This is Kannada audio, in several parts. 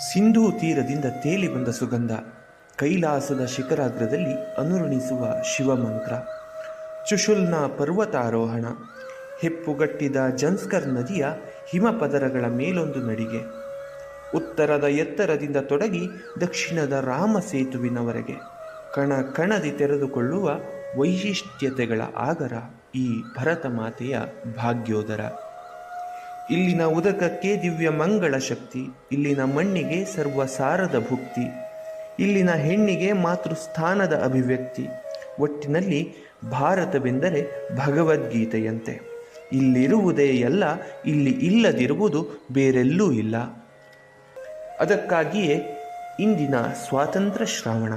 ಸಿಂಧೂ ತೀರದಿಂದ ತೇಲಿ ಬಂದ ಸುಗಂಧ, ಕೈಲಾಸದ ಶಿಖರಾಗ್ರದಲ್ಲಿ ಅನುರಣಿಸುವ ಶಿವಮಂತ್ರ, ಚುಶುಲ್ನ ಪರ್ವತಾರೋಹಣ, ಹೆಪ್ಪುಗಟ್ಟಿದ ಜನ್ಸ್ಕರ್ ನದಿಯ ಹಿಮಪದರಗಳ ಮೇಲೊಂದು ನಡಿಗೆ, ಉತ್ತರದ ಎತ್ತರದಿಂದ ತೊಡಗಿ ದಕ್ಷಿಣದ ರಾಮ ಸೇತುವಿನವರೆಗೆ ಕಣ ಕಣದಿ ತೆರೆದುಕೊಳ್ಳುವ ವೈಶಿಷ್ಟ್ಯತೆಗಳ ಆಗರ ಈ ಭರತ ಮಾತೆಯ ಭಾಗ್ಯೋದರ. ಇಲ್ಲಿನ ಉದಕಕ್ಕೆ ದಿವ್ಯ ಮಂಗಳ ಶಕ್ತಿ, ಇಲ್ಲಿನ ಮಣ್ಣಿಗೆ ಸರ್ವಸಾರದ ಭುಕ್ತಿ, ಇಲ್ಲಿನ ಹೆಣ್ಣಿಗೆ ಮಾತೃಸ್ಥಾನದ ಅಭಿವ್ಯಕ್ತಿ. ಒಟ್ಟಿನಲ್ಲಿ ಭಾರತವೆಂದರೆ ಭಗವದ್ಗೀತೆಯಂತೆ, ಇಲ್ಲಿರುವುದೇ ಎಲ್ಲ, ಇಲ್ಲಿ ಇಲ್ಲದಿರುವುದು ಬೇರೆಲ್ಲೂ ಇಲ್ಲ. ಅದಕ್ಕಾಗಿಯೇ ಇಂದಿನ ಸ್ವಾತಂತ್ರ್ಯ ಶ್ರಾವಣ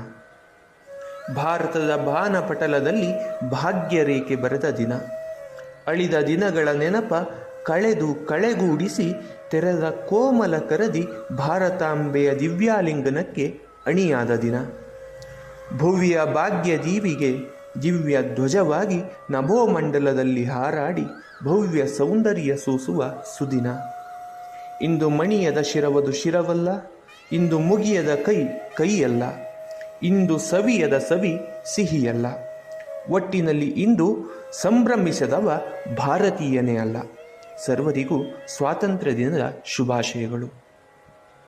ಭಾರತದ ಬಾನಪಟಲದಲ್ಲಿ ಭಾಗ್ಯರೇಖೆ ಬರೆದ ದಿನ, ಅಳಿದ ದಿನಗಳ ನೆನಪ ಕಳೆಗೂಡಿಸಿ ತೆರೆದ ಕೋಮಲ ಕರದಿ ಭಾರತಾಂಬೆಯ ದಿವ್ಯಾಲಿಂಗನಕ್ಕೆ ಅಣಿಯಾದ ದಿನ, ಭವ್ಯ ಭಾಗ್ಯ ದೀವಿಗೆ ದಿವ್ಯ ಧ್ವಜವಾಗಿ ನಭೋಮಂಡಲದಲ್ಲಿ ಹಾರಾಡಿ ಭವ್ಯ ಸೌಂದರ್ಯ ಸೂಸುವ ಸುದಿನ. ಇಂದು ಮಣಿಯದ ಶಿರವದು ಶಿರವಲ್ಲ, ಇಂದು ಮುಗಿಯದ ಕೈಯಲ್ಲ, ಇಂದು ಸವಿಯದ ಸವಿ ಸಿಹಿಯಲ್ಲ. ಒಟ್ಟಿನಲ್ಲಿ ಇಂದು ಸಂಭ್ರಮಿಸದವ ಭಾರತೀಯನೇ ಅಲ್ಲ. ಸರ್ವರಿಗೂ ಸ್ವಾತಂತ್ರ್ಯ ದಿನದ ಶುಭಾಶಯಗಳು.